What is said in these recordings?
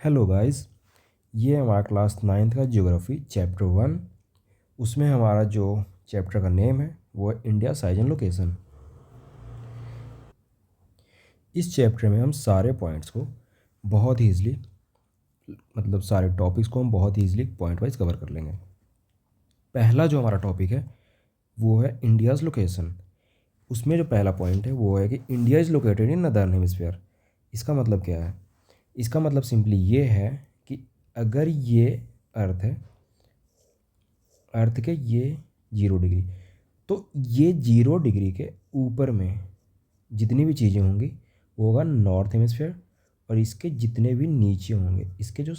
Hello guys. ये हमारा class ninth का ज्योग्राफी चैप्टर 1। उसमें हमारा जो चैप्टर का नेम है वो है इंडिया साइज एंड लोकेशन। इस चैप्टर में हम सारे पॉइंट्स को बहुत ही ईजिली सारे टॉपिक्स को हम बहुत ही ईजिली पॉइंट वाइज कवर कर लेंगे। पहला जो हमारा टॉपिक है वो है इंडियाज़ लोकेशन। उसमें जो पहला पॉइंट है वो है कि India is located in northern hemisphere. इसका मतलब क्या है? इसका मतलब सिंपली ये है कि अगर ये अर्थ है, अर्थ के ये 0 डिग्री, तो ये 0 डिग्री के ऊपर में जितनी भी चीज़ें होंगी वो होगा नॉर्थ हेमिस्फेयर, और इसके जितने भी नीचे होंगे, इसके जो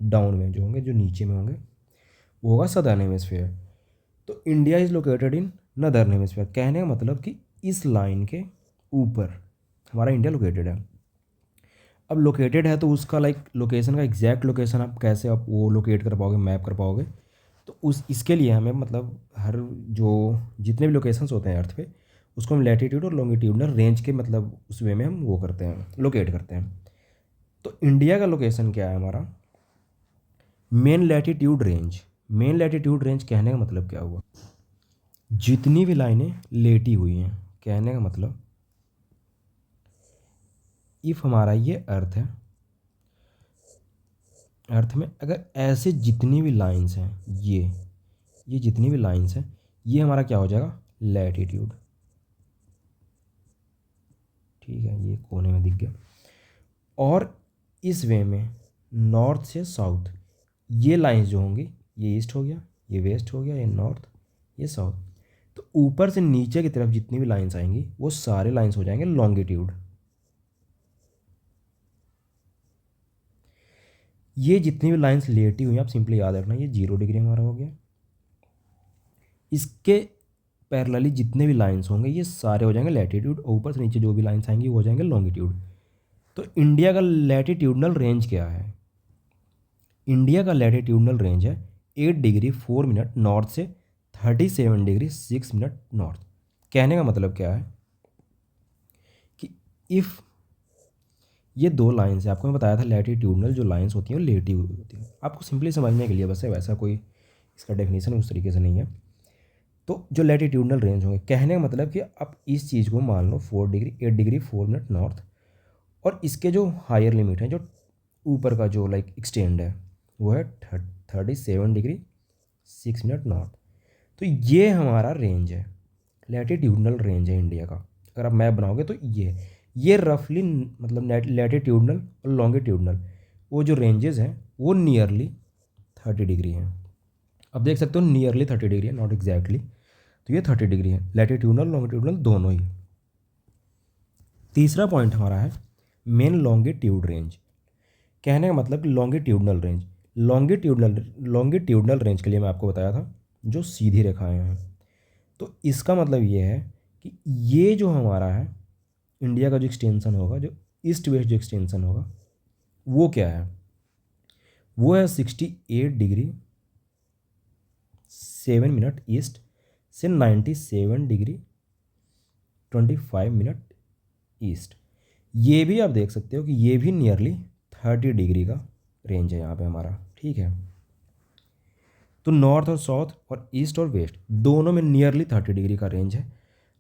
डाउन में जो होंगे, जो नीचे में होंगे, वो होगा सदर्न हेमिस्फेयर। तो India is located in northern hemisphere, कहने का मतलब कि इस लाइन के ऊपर हमारा इंडिया लोकेटेड है। अब लोकेटेड है तो उसका लोकेशन का एग्जैक्ट लोकेशन आप कैसे आप वो लोकेट कर पाओगे, मैप कर पाओगे? तो उस इसके लिए हमें हर जो जितने भी लोकेशंस होते हैं अर्थ पे, उसको हम लैटिट्यूड और लॉन्गिट्यूडनल रेंज के उस वे में हम वो करते हैं, लोकेट करते हैं। तो इंडिया का लोकेशन क्या है हमारा? Main latitude range. Main latitude range कहने का मतलब क्या हुआ? जितनी भी लाइनें लेटी हुई हैं, कहने का मतलब इफ़ हमारा ये अर्थ है, अर्थ में अगर ऐसे जितनी भी लाइंस हैं, ये जितनी भी लाइंस हैं, ये हमारा क्या हो जाएगा? लैटिट्यूड। ठीक है, ये कोने में दिख गया। और इस वे में नॉर्थ से साउथ ये लाइंस जो होंगी, ये ईस्ट हो गया, ये वेस्ट हो गया, ये नॉर्थ, ये साउथ। तो ऊपर से नीचे की तरफ जितनी भी लाइंस आएंगी वो सारे लाइंस हो जाएंगे लॉन्गिट्यूड। ये जितनी भी लाइंस लेटी हुई हैं, आप सिंपली याद रखना, ये 0 डिग्री हमारा हो गया। इसके पैरेलली जितने भी लाइंस होंगे ये सारे हो जाएंगे लैटिट्यूड, और ऊपर से नीचे जो भी लाइंस आएंगी वो हो जाएंगे लॉन्गिट्यूड। तो इंडिया का लैटिट्यूडनल रेंज क्या है? इंडिया का लैटिट्यूडनल रेंज है 8 डिग्री 4 मिनट नॉर्थ से 37 डिग्री 6 मिनट नॉर्थ। कहने का मतलब क्या है कि इफ़ ये दो लाइंस है, आपको मैं बताया था लैटिट्यूडनल जो लाइंस होती हैं वो लेटी हुई होती हैं। आपको सिंपली समझने के लिए बस है, वैसा कोई इसका डेफिनेशन उस तरीके से नहीं है। तो जो लैटिट्यूडनल रेंज होंगे, कहने का मतलब कि आप इस चीज़ को मान लो 8 डिग्री 4 मिनट नॉर्थ, और इसके जो हायर लिमिट है, जो ऊपर का जो एक्सटेंड है, वो है 37 डिग्री 6 मिनट नॉर्थ। तो ये हमारा रेंज है, लैटिट्यूडनल रेंज है इंडिया का। अगर आप मैप बनाओगे तो ये रफली लैटिट्यूडनल और लॉन्गिट्यूडनल वो जो रेंजेस हैं वो नियरली 30 डिग्री हैं। अब देख सकते हो नियरली 30 डिग्री है, नॉट एग्जैक्टली। तो ये 30 डिग्री है, लैटिट्यूडनल लॉन्गिट्यूडनल दोनों ही। तीसरा पॉइंट हमारा है मेन लॉन्गिट्यूड रेंज। कहने का मतलब लॉन्गिट्यूडनल रेंज, लॉन्गिट्यूडनल रेंज के लिए मैं आपको बताया था जो सीधी रेखाएं हैं। तो इसका मतलब ये है कि ये जो हमारा है इंडिया का जो एक्सटेंशन होगा, जो ईस्ट वेस्ट जो एक्सटेंशन होगा, वो क्या है? वो है 68 डिग्री 7 मिनट ईस्ट से 97 डिग्री 25 मिनट ईस्ट। ये भी आप देख सकते हो कि ये भी नियरली 30 डिग्री का रेंज है यहाँ पे हमारा। ठीक है, तो नॉर्थ और साउथ और ईस्ट और वेस्ट दोनों में नियरली 30 डिग्री का रेंज है।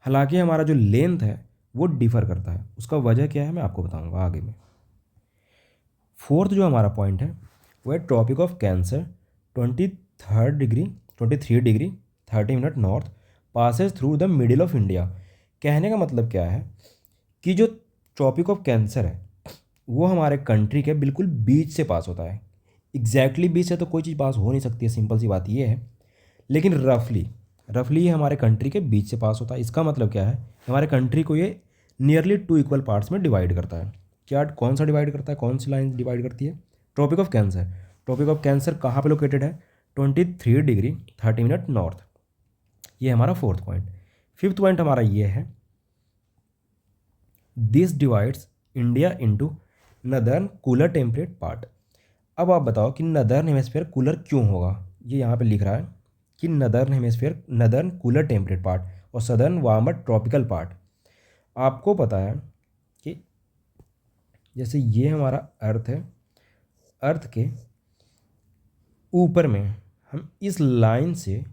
हालांकि हमारा जो लेंथ है वो डिफ़र करता है, उसका वजह क्या है मैं आपको बताऊंगा आगे में। फोर्थ जो हमारा पॉइंट है वो है tropic of cancer 23 degree 30 minute north passes through the middle of India. कहने का मतलब क्या है कि जो ट्रॉपिक ऑफ कैंसर है वो हमारे कंट्री के बिल्कुल बीच से पास होता है। एग्जैक्टली बीच से तो कोई चीज़ पास हो नहीं सकती है, सिंपल सी बात ये है, लेकिन रफली रफली ये हमारे कंट्री के बीच से पास होता है। इसका मतलब क्या है? हमारे कंट्री को ये नियरली 2 इक्वल पार्ट्स में डिवाइड करता है। क्या कौन सा डिवाइड करता है, कौन सी लाइन डिवाइड करती है? Tropic of cancer. Tropic of cancer कहाँ पे लोकेटेड है? 23 डिग्री 30 मिनट नॉर्थ। ये हमारा फोर्थ पॉइंट। फिफ्थ पॉइंट हमारा ये है this divides India into northern cooler temperate part. अब आप बताओ कि नदर्न हेमिस्फीयर कूलर क्यों होगा? ये यहाँ पे लिख रहा है कि northern hemisphere, northern cooler temperate part और सदर्न वार्मर ट्रॉपिकल पार्ट। आपको पता है कि जैसे ये हमारा अर्थ है अर्थ के ऊपर में हम इस लाइन से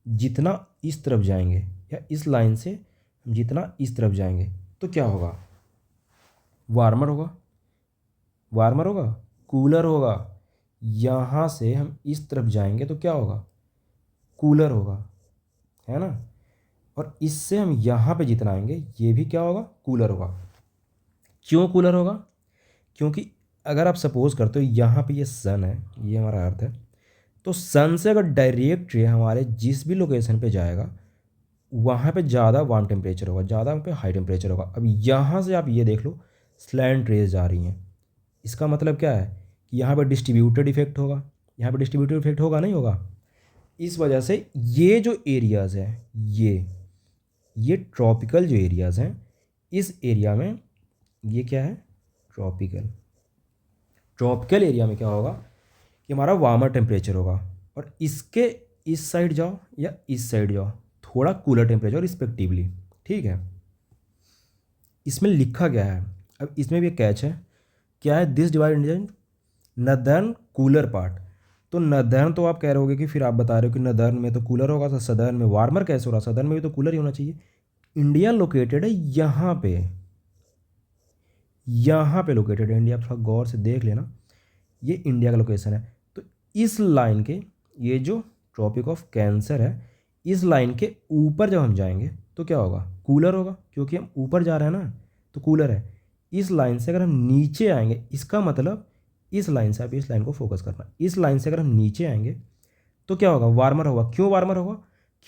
जितना इस तरफ जाएंगे या इस लाइन से हम जितना इस तरफ जाएंगे तो क्या होगा? वार्मर होगा। वार्मर होगा, कूलर होगा। यहाँ से हम इस तरफ जाएंगे तो क्या होगा? कूलर होगा, है ना। और इससे हम यहाँ पे जितना आएंगे ये भी क्या होगा? कूलर होगा। क्यों कूलर होगा? क्योंकि अगर आप सपोज करते हो यहाँ पे ये सन है, ये हमारा अर्थ है, तो सन से अगर डायरेक्ट रे हमारे जिस भी लोकेशन पे जाएगा वहाँ पे ज़्यादा वार्म टेम्परेचर होगा, ज़्यादा वहाँ पे हाई टेम्परेचर होगा। अब यहाँ से आप ये देख लो स्लैंट रेज जा रही हैं, इसका मतलब क्या है कि यहाँ पर डिस्ट्रीब्यूटेड इफेक्ट होगा। यहाँ पर डिस्ट्रीब्यूटेड इफेक्ट होगा, नहीं होगा? इस वजह से ये जो एरियाज़ हैं, ये ट्रॉपिकल जो एरियाज़ हैं, इस एरिया में ये क्या है? ट्रॉपिकल। ट्रॉपिकल एरिया में क्या होगा कि हमारा वार्मर टेम्परेचर होगा। और इसके इस साइड जाओ या इस साइड जाओ, थोड़ा कूलर टेम्परेचर रिस्पेक्टिवली, ठीक है। इसमें लिखा गया है, अब इसमें भी एक कैच है, क्या है? This divide India northern cooler part. तो नदर्न तो आप कह रहे होगे कि फिर आप बता रहे हो कि नदर्न में तो कूलर होगा, तो सदर्न में वार्मर कैसे हो रहा? सदर्न में भी तो कूलर ही होना चाहिए। इंडिया लोकेटेड है यहाँ पे, यहाँ पे लोकेटेड है इंडिया। आप थोड़ा गौर से देख लेना, ये इंडिया का लोकेशन है। तो इस लाइन के, ये जो ट्रॉपिक ऑफ कैंसर है, इस लाइन के ऊपर जब हम जाएंगे तो क्या होगा? कूलर होगा, क्योंकि हम ऊपर जा रहे हैं ना, तो कूलर है। इस लाइन से अगर हम नीचे आएंगे, इसका मतलब इस लाइन से, आप इस लाइन को फोकस करना, इस लाइन से अगर हम नीचे आएंगे तो क्या होगा? वार्मर होगा। क्यों वार्मर होगा?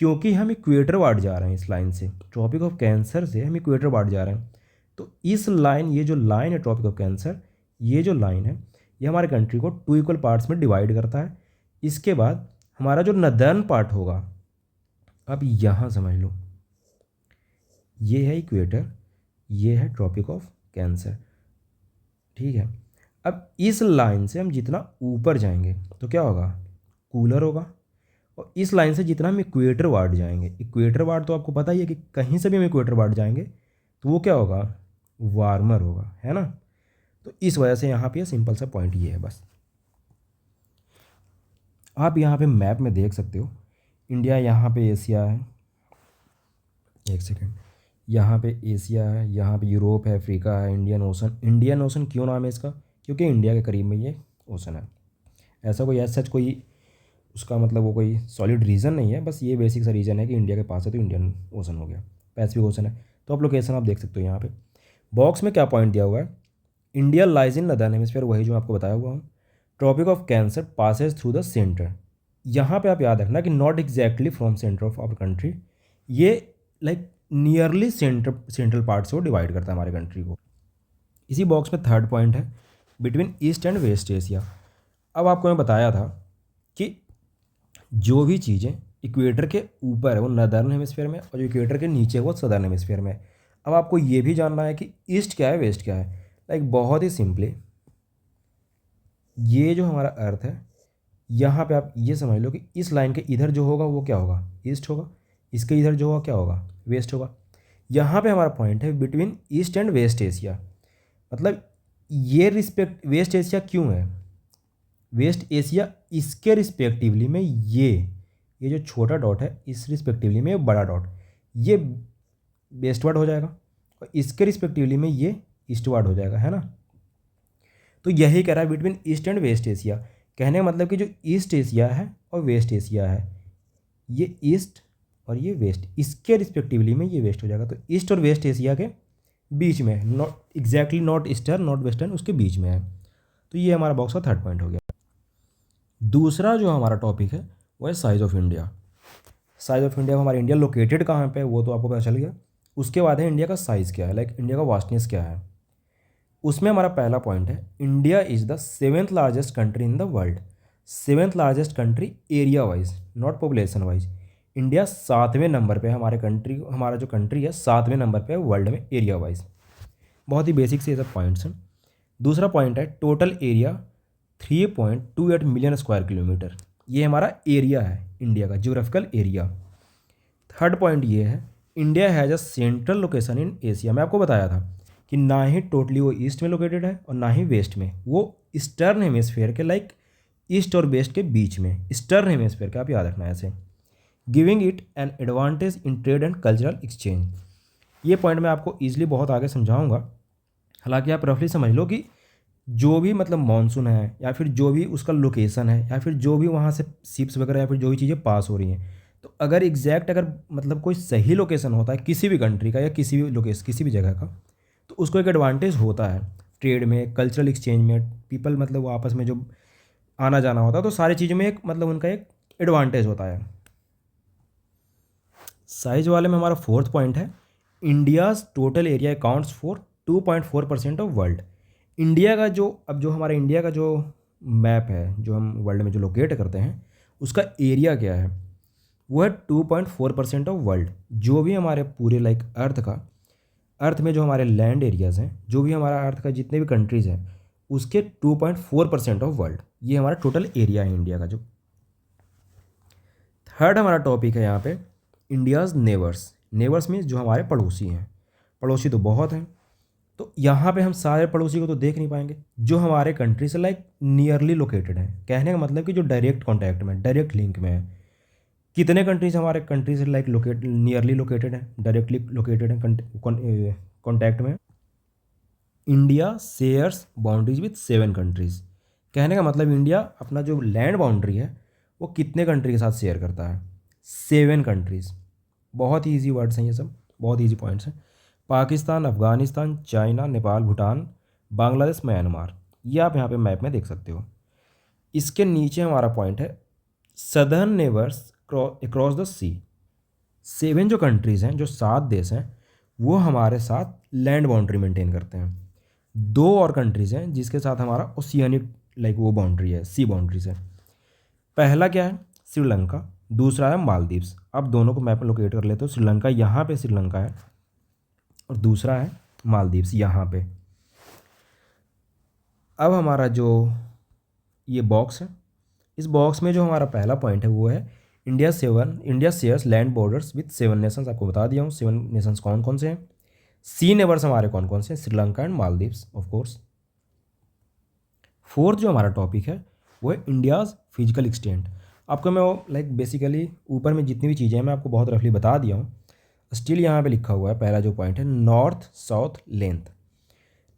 क्योंकि हम इक्वेटर वार्ड जा रहे हैं। इस लाइन से, ट्रॉपिक ऑफ कैंसर से हम इक्वेटर वार्ड जा रहे हैं। तो इस लाइन, ये जो लाइन है ट्रॉपिक ऑफ कैंसर, ये जो लाइन है ये हमारे कंट्री को 2 इक्वल पार्ट्स में डिवाइड करता है। इसके बाद हमारा जो नदर्न पार्ट होगा, अब यहाँ समझ लो, ये है इक्वेटर, ये है ट्रॉपिक ऑफ कैंसर, ठीक है। अब इस लाइन से हम जितना ऊपर जाएंगे तो क्या होगा? कूलर होगा। और इस लाइन से जितना हम इक्वेटर वार्ड जाएंगे, इक्वेटर वार्ड तो आपको पता ही है कि कहीं से भी हम इक्वेटर वार्ड जाएंगे तो वो क्या होगा? वार्मर होगा, है ना। तो इस वजह से यहाँ पे सिंपल सा पॉइंट ये है बस। आप यहाँ पे मैप में देख सकते हो, इंडिया यहाँ पे एशिया है, एक सेकेंड, यहाँ पे एशिया है, यहाँ पे यूरोप है, अफ्रीका है, इंडियन ओशन। इंडियन ओशन क्यों नाम है इसका? क्योंकि इंडिया के करीब में ये ओशन है। ऐसा कोई सच कोई उसका मतलब वो कोई सॉलिड रीज़न नहीं है, बस ये बेसिक सा रीज़न है कि इंडिया के पास है तो इंडियन ओशन हो गया, पैसिफिक ओशन है। तो आप लोकेशन आप देख सकते हो यहाँ पे बॉक्स में क्या पॉइंट दिया हुआ है? India lies in northern hemisphere, वही जो आपको बताया हुआ हूँ। Tropic of cancer passes through the centre. यहाँ पे आप याद रखना कि not exactly from centre of our country, ये लाइक नियरली सेंट्रल पार्ट से वो डिवाइड करता है हमारे कंट्री को। इसी बॉक्स में थर्ड पॉइंट है between east and west Asia. अब आपको मैं बताया था कि जो भी चीज़ें इक्वेटर के ऊपर है वो नदर्न हेमिस्फीयर में, और जो इक्वेटर के नीचे है वो सदर्न हेमिस्फीयर में। अब आपको ये भी जानना है कि ईस्ट क्या है, वेस्ट क्या है। लाइक बहुत ही सिंपली, ये जो हमारा अर्थ है, यहाँ पे आप ये समझ लो कि इस लाइन के इधर जो होगा वो क्या होगा? ईस्ट होगा। इसके इधर जो होगा क्या होगा? वेस्ट होगा। यहाँ पे हमारा पॉइंट है between east and west Asia, मतलब ये रिस्पेक्ट वेस्ट एशिया क्यों है? वेस्ट एशिया इसके रिस्पेक्टिवली में ये जो छोटा डॉट है, इस रिस्पेक्टिवली में ये बड़ा डॉट, ये वेस्टवर्ड हो जाएगा, और इसके रिस्पेक्टिवली में ये ईस्टवर्ड हो जाएगा, है ना। तो यही कह रहा है between east and west Asia. कहने का मतलब कि जो ईस्ट एशिया है और वेस्ट एशिया है, ये ईस्ट और ये वेस्ट, इसके रिस्पेक्टिवली में ये वेस्ट हो जाएगा। तो ईस्ट और वेस्ट एशिया के बीच में है, not exactly, not eastern not western, उसके बीच में है। तो ये हमारा बॉक्स का थर्ड पॉइंट हो गया। दूसरा जो हमारा टॉपिक है वो है size of India. Size of India, हमारा इंडिया लोकेटेड कहाँ पे है वो तो आपको पता चल गया। उसके बाद है इंडिया का साइज़ क्या है, लाइक इंडिया का वास्टनेस क्या है। उसमें हमारा पहला पॉइंट है India is the 7th largest country in the world. 7th largest country area wise, not population wise. India 7वें नंबर पे है, हमारे कंट्री, हमारा जो कंट्री है 7वें नंबर पे है वर्ल्ड में एरिया वाइज। बहुत ही बेसिक से ये सब पॉइंट्स हैं। दूसरा पॉइंट है total area 3.28 million square kilometre, ये हमारा एरिया है इंडिया का, ज्योग्राफिकल एरिया। थर्ड पॉइंट ये है India has a central location in Asia. मैं आपको बताया था कि ना ही टोटली वो ईस्ट में लोकेटेड है और ना ही वेस्ट में, वो ईस्टर्न हेमिस्फेयर के लाइक ईस्ट और वेस्ट के बीच में, ईस्टर्न हेमिस्फेयर का, आप याद रखना है ऐसे। Giving it an advantage in trade and cultural exchange. ये पॉइंट मैं आपको ईजिली बहुत आगे समझाऊंगा। हालांकि आप रफली समझ लो कि जो भी मतलब मानसून है या फिर जो भी उसका लोकेशन है या फिर जो भी वहाँ से शिप्स वगैरह या फिर जो भी चीज़ें पास हो रही हैं, तो अगर एग्जैक्ट अगर मतलब कोई सही लोकेशन होता है किसी भी कंट्री का या किसी भी लोकेशन किसी भी जगह का, तो उसको एक एडवांटेज होता है ट्रेड में, कल्चरल एक्सचेंज में, पीपल मतलब वो आपस में जो आना जाना होता है, तो सारी चीज़ों में एक मतलब उनका एक एडवांटेज होता है। साइज वाले में हमारा फोर्थ पॉइंट है, India's total area accounts for 2.4% of world. India का जो अब जो हमारा इंडिया का जो मैप है जो हम वर्ल्ड में जो लोकेट करते हैं, उसका एरिया क्या है, वो है 2.4% ऑफ वर्ल्ड। जो भी हमारे पूरे लाइक अर्थ का, अर्थ में जो हमारे लैंड एरियाज़ हैं, जो भी हमारा अर्थ का जितने भी कंट्रीज़ हैं, उसके 2.4% ऑफ वर्ल्ड, ये हमारा टोटल एरिया है इंडिया का। जो थर्ड हमारा टॉपिक है यहाँ पे, इंडियाज़ नेबर्स। नेबर्स मीन्स जो हमारे पड़ोसी हैं। पड़ोसी तो बहुत हैं, तो यहाँ पे हम सारे पड़ोसी को तो देख नहीं पाएंगे। जो हमारे कंट्री से लाइक नियरली लोकेटेड है, कहने का मतलब कि जो डायरेक्ट कॉन्टैक्ट में, डायरेक्ट लिंक में है। कितने कंट्रीज हमारे कंट्री से लाइक लोकेट नियरली लोकेटेड है, डायरेक्टली लोकेटेड है कॉन्टैक्ट में। India shares boundaries with 7 countries. कहने का मतलब इंडिया अपना जो लैंड बाउंड्री है वो कितने कंट्री के साथ शेयर करता है, 7 कंट्रीज़। बहुत ही ईजी वर्ड्स हैं ये सब, बहुत ईजी पॉइंट्स हैं। पाकिस्तान, अफ़गानिस्तान, चाइना, नेपाल, भूटान, बांग्लादेश, म्यांमार, ये आप यहाँ पे मैप में देख सकते हो। इसके नीचे हमारा पॉइंट है, सदर्न नेबर्स अक्रॉस द सी। 7 जो कंट्रीज़ हैं, जो 7 देश हैं, वो हमारे साथ लैंड बाउंड्री मेंटेन करते हैं। 2 और कंट्रीज़ हैं जिसके साथ हमारा ओशियानिक लाइक वो बाउंड्री है, सी बाउंड्रीज है। पहला क्या है, श्रीलंका। दूसरा है मालदीव्स। अब दोनों को मैप में लोकेट कर लेते हो। श्रीलंका यहाँ पे श्रीलंका है और दूसरा है मालदीव्स यहाँ पे। अब हमारा जो ये बॉक्स है, इस बॉक्स में जो हमारा पहला पॉइंट है वो है India shares land borders with 7 Nations. आपको बता दिया हूँ 7 नेशंस कौन कौन से हैं। सी नेबर्स हमारे कौन कौन से हैं, Sri Lanka and Maldives of course. Fourth जो हमारा टॉपिक है वो है इंडियाज़ फिजिकल एक्सटेंट। आपको मैं वो लाइक बेसिकली ऊपर में जितनी भी चीज़ें हैं मैं आपको बहुत रफली बता दिया हूँ। स्टिल यहाँ पे लिखा हुआ है, पहला जो पॉइंट है नॉर्थ साउथ लेंथ।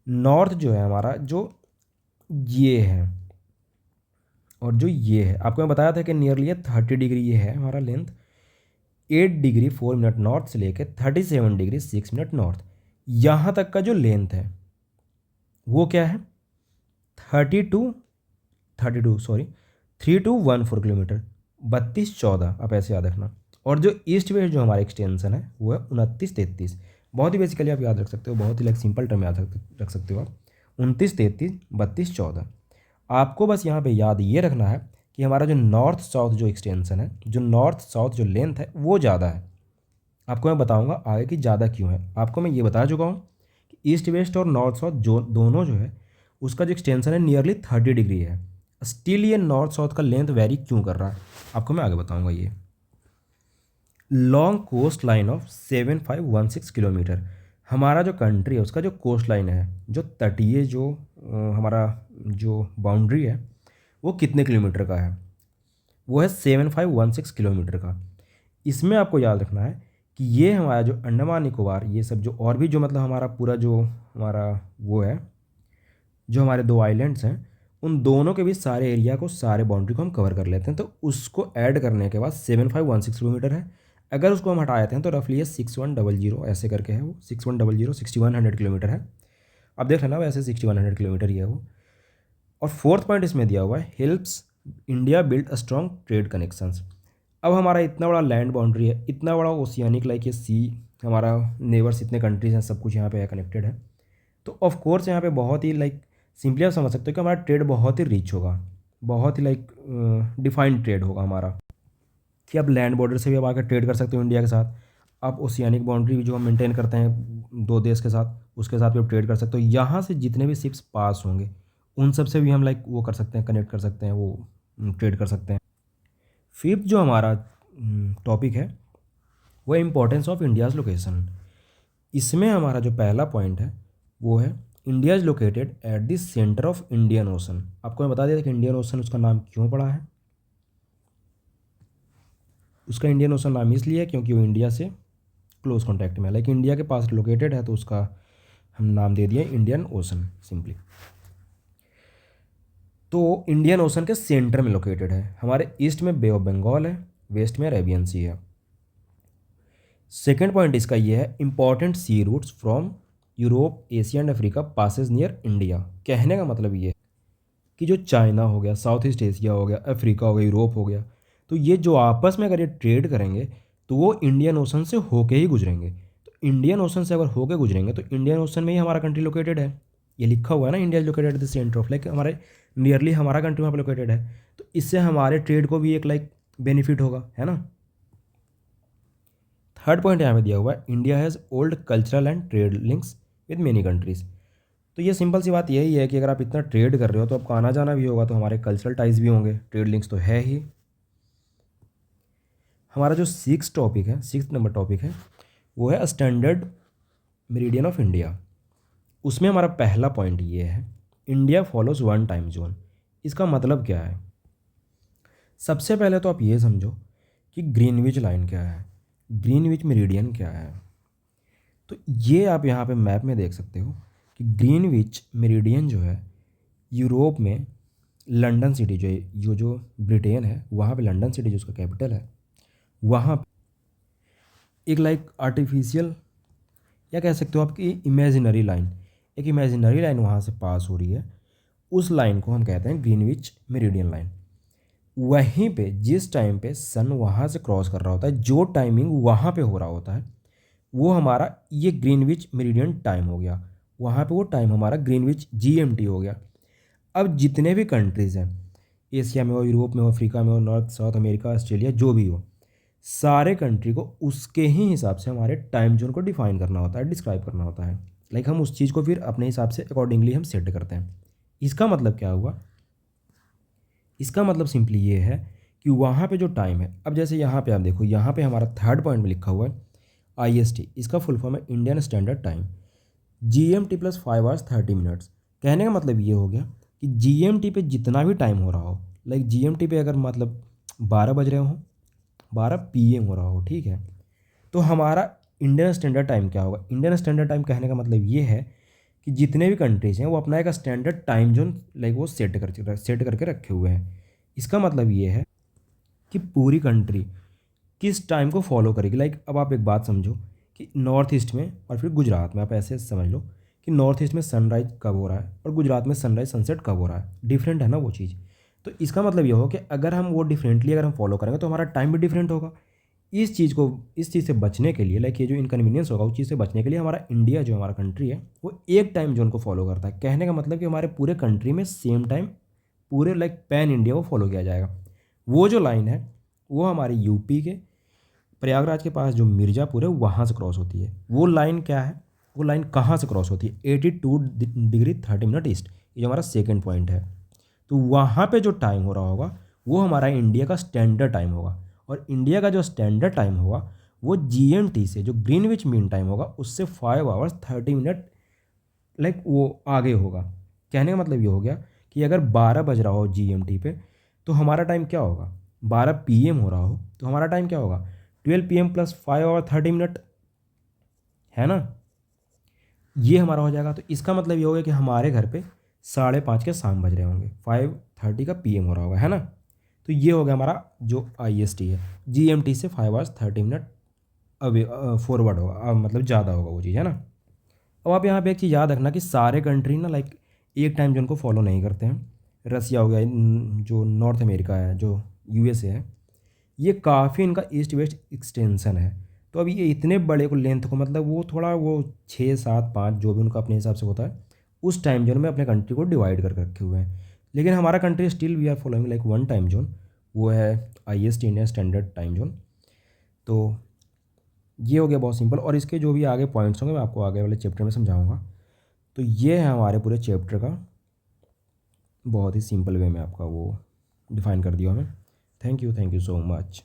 नॉर्थ जो है हमारा जो ये है और जो ये है, आपको मैं बताया था कि नियरली 30 डिग्री ये है हमारा लेंथ। 8 डिग्री 4 मिनट नॉर्थ से लेकर 37 डिग्री 6 मिनट नॉर्थ, यहाँ तक का जो लेंथ है वो क्या है 3214 किलोमीटर, 3214, आप ऐसे याद रखना। और जो ईस्ट वेस्ट जो हमारा एक्सटेंशन है वो है 2933। बहुत ही बेसिकली आप याद रख सकते हो, बहुत ही लाइक सिंपल टर्म याद रख सकते हो आप, 2933 3214। आपको बस यहाँ पे याद ये रखना है कि हमारा जो नॉर्थ साउथ जो एक्सटेंशन है, जो नॉर्थ साउथ जो लेंथ है वो ज़्यादा है। आपको मैं बताऊँगा आगे कि ज़्यादा क्यों है। आपको मैं ये बता चुका हूँ कि ईस्ट वेस्ट और नॉर्थ साउथ जो दोनों जो है उसका जो एक्सटेंशन है नियरली 30 डिग्री है। स्टिल ये नॉर्थ साउथ का लेंथ वेरी क्यों कर रहा है आपको मैं आगे बताऊंगा। ये long coast line of 7516 kilometre, हमारा जो कंट्री है उसका जो कोस्ट लाइन है, जो तटीय जो हमारा जो बाउंड्री है वो कितने किलोमीटर का है, वो है 7516 किलोमीटर का। इसमें आपको याद रखना है कि ये हमारा जो अंडमान निकोबार, ये सब जो और भी जो मतलब हमारा पूरा जो हमारा वो है, जो हमारे 2 आइलैंड्स हैं, उन दोनों के बीच सारे एरिया को, सारे बाउंड्री को हम कवर कर लेते हैं। तो उसको ऐड करने के बाद 7516 किलोमीटर है। अगर उसको हम हटा देते हैं तो रफली ये 6100 ऐसे करके है, वो 6100 6100 किलोमीटर है। अब देख लेना वैसे 6100 किलोमीटर ही है वो। और फोर्थ पॉइंट इसमें दिया हुआ है, helps India build a strong trade connections. अब हमारा इतना बड़ा लैंड बाउंड्री है, इतना बड़ा ओशियानिक लाइक ये सी, हमारा नेबर्स इतने कंट्रीज हैं, सब कुछ यहाँ पे है, कनेक्टेड है। तो ऑफ कोर्स यहाँ पे बहुत ही लाइक सिंपली आप समझ सकते हो कि हमारा ट्रेड बहुत ही रिच होगा, बहुत ही लाइक डिफाइंड ट्रेड होगा हमारा, कि आप लैंड बॉर्डर से भी आप आकर ट्रेड कर सकते हो इंडिया के साथ। आप ओशियानिक बाउंड्री भी जो हम मेंटेन करते हैं 2 देश के साथ, उसके साथ भी आप ट्रेड कर सकते हो। यहाँ से जितने भी शिप्स पास होंगे उन सब से भी हम लाइक वो कर सकते हैं, कनेक्ट कर सकते हैं, वो ट्रेड कर सकते हैं। फिफ्थ जो हमारा टॉपिक है वो इम्पोर्टेंस ऑफ इंडियाज़ लोकेशन। इसमें हमारा जो पहला पॉइंट है वो है India is located at the centre of Indian ocean. आपको मैं बता दिया था कि इंडियन ओशन उसका नाम क्यों पड़ा है। उसका इंडियन ओशन नाम इसलिए है क्योंकि वो इंडिया से क्लोज कॉन्टैक्ट में है, लाइक इंडिया के पास लोकेटेड है तो उसका हम नाम दे दिए इंडियन ओशन सिंपली। तो इंडियन ओशन के सेंटर में लोकेटेड है। हमारे ईस्ट में बे ऑफ बंगाल है, वेस्ट में अरेबियन सी है। सेकेंड पॉइंट इसका ये है, important sea routes from Europe, Asia and Africa passes near India. कहने का मतलब ये है कि जो चाइना हो गया, साउथ ईस्ट एशिया हो गया, अफ्रीका हो गया, यूरोप हो गया, तो ये जो आपस में अगर ये ट्रेड करेंगे तो वो इंडियन ओशन से होके ही गुजरेंगे। तो इंडियन ओशन से अगर होके गुजरेंगे तो इंडियन ओशन में ही हमारा कंट्री लोकेटेड है। ये लिखा हुआ है ना, India is located at the centre of, like हमारे नियरली हमारा कंट्री वहाँ पर लोकेटेड है। तो इससे हमारे ट्रेड को भी एक लाइक बेनिफिट होगा, है ना। थर्ड पॉइंट यहाँ पे दिया हुआ है, India has old cultural and trade links with many countries. तो ये सिंपल सी बात यही है कि अगर आप इतना ट्रेड कर रहे हो तो आपका आना जाना भी होगा, तो हमारे कल्चरल टाइज भी होंगे, ट्रेड लिंक्स तो है ही। हमारा जो सिक्स नंबर टॉपिक है वो है स्टैंडर्ड मेरिडियन ऑफ इंडिया। उसमें हमारा पहला पॉइंट ये है, India follows one time zone. इसका मतलब क्या है? सबसे पहले तो आप ये समझो कि ग्रीनविच लाइन क्या है, ग्रीनविच मेरिडियन क्या है। तो ये आप यहाँ पे मैप में देख सकते हो कि ग्रीनविच मेरिडियन जो है यूरोप में लंदन सिटी जो है, जो ब्रिटेन है वहाँ पे लंदन सिटी जो उसका कैपिटल है, वहाँ पे एक लाइक आर्टिफिशियल या कह सकते हो आपकी इमेजिनरी लाइन, एक इमेजिनरी लाइन वहाँ से पास हो रही है। उस लाइन को हम कहते हैं ग्रीनविच मेरिडियन लाइन। वहीं पे जिस टाइम पे सन वहाँ से क्रॉस कर रहा होता है, जो टाइमिंग वहाँ पे हो रहा होता है, वो हमारा ये ग्रीनविच मेरिडियन टाइम हो गया। वहाँ पे वो टाइम हमारा ग्रीनविच जीएमटी हो गया। अब जितने भी कंट्रीज़ हैं, एशिया में हो, यूरोप में हो, अफ्रीका में हो, नॉर्थ साउथ अमेरिका, ऑस्ट्रेलिया, जो भी हो, सारे कंट्री को उसके ही हिसाब से हमारे टाइम जोन को डिफाइन करना होता है, डिस्क्राइब करना होता है। लाइक हम उस चीज़ को फिर अपने हिसाब से अकॉर्डिंगली हम सेट करते हैं। इसका मतलब क्या हुआ? इसका मतलब सिंपली ये है कि वहाँ पे जो टाइम है, अब जैसे यहाँ पे आप देखो, यहाँ पे हमारा थर्ड पॉइंट में लिखा हुआ है IST। इसका फुल फॉर्म है Indian standard time. GMT plus 5 hours 30 minutes. कहने का मतलब ये हो गया कि GMT पे जितना भी टाइम हो रहा हो, लाइक GMT पे अगर मतलब 12 बज रहे हो, 12 PM हो रहा हो, ठीक है, तो हमारा इंडियन स्टैंडर्ड टाइम क्या होगा? इंडियन स्टैंडर्ड टाइम कहने का मतलब ये है कि जितने भी कंट्रीज़ हैं वो अपना एक स्टैंडर्ड टाइम जोन लाइक वो सेट करके रखे हुए हैं। इसका मतलब ये है कि पूरी कंट्री किस टाइम को फॉलो करेगी। लाइक अब आप एक बात समझो कि नॉर्थ ईस्ट में और फिर गुजरात में आप ऐसे समझ लो कि नॉर्थ ईस्ट में सनराइज कब हो रहा है और गुजरात में सनराइज सनसेट कब हो रहा है, डिफरेंट है ना वो चीज़। तो इसका मतलब ये हो कि अगर हम वो डिफरेंटली अगर हम फॉलो करेंगे तो हमारा टाइम भी डिफरेंट होगा। इस चीज़ से बचने के लिए, लाइक ये जो इनकन्वीनियंस होगा उस चीज़ से बचने के लिए हमारा इंडिया जो हमारा कंट्री है वो एक टाइम जोन को फॉलो करता है। कहने का मतलब कि हमारे पूरे कंट्री में सेम टाइम पूरे लाइक पैन इंडिया को फॉलो किया जाएगा। वो जो लाइन है वो हमारे यूपी के प्रयागराज के पास जो मिर्ज़ापुर है वहाँ से क्रॉस होती है। वो लाइन क्या है? वो लाइन कहाँ से क्रॉस होती है? 82 डिग्री 30 मिनट ईस्ट। ये जो हमारा सेकेंड पॉइंट है। तो वहाँ पे जो टाइम हो रहा होगा वो हमारा इंडिया का स्टैंडर्ड टाइम होगा, और इंडिया का जो स्टैंडर्ड टाइम होगा वो GMT से, जो ग्रीनविच मीन टाइम होगा, उससे 5 आवर्स 30 मिनट लाइक वो आगे होगा। कहने का मतलब ये हो गया कि अगर 12 बज रहा हो GMT पे तो हमारा टाइम क्या होगा? 12 PM हो रहा हो तो हमारा टाइम क्या होगा? 12 PM प्लस 5 आवर 30 मिनट, है ना। ये हमारा हो जाएगा। तो इसका मतलब ये हो गया कि हमारे घर पे 5:30 के शाम बज रहे होंगे, 5:30 का PM हो रहा होगा, है ना। तो ये हो गया हमारा जो IST है। GMT से 5 आवर्स 30 मिनट अवे फॉरवर्ड होगा, मतलब ज़्यादा होगा वो चीज़, है ना। अब आप यहाँ पे एक चीज़ याद रखना कि सारे कंट्री ना लाइक एक टाइम जोन को फॉलो नहीं करते हैं। रसिया हो गया, जो नॉर्थ अमेरिका है, जो USA है, ये काफ़ी इनका ईस्ट वेस्ट एक्सटेंशन है। तो अभी ये इतने बड़े को लेंथ को मतलब वो थोड़ा वो 6 7 5 जो भी उनका अपने हिसाब से होता है उस टाइम जोन में अपने कंट्री को डिवाइड करके रखे हुए हैं। लेकिन हमारा country still we are following like one time zone, वो है IST Indian standard time zone. तो ये हो गया बहुत सिंपल, और इसके जो भी आगे पॉइंट्स होंगे मैं आपको आगे वाले चैप्टर में समझाऊंगा। तो ये है हमारे पूरे चैप्टर का बहुत ही सिंपल वे में आपका वो डिफ़ाइन कर दिया हमें। Thank you so much.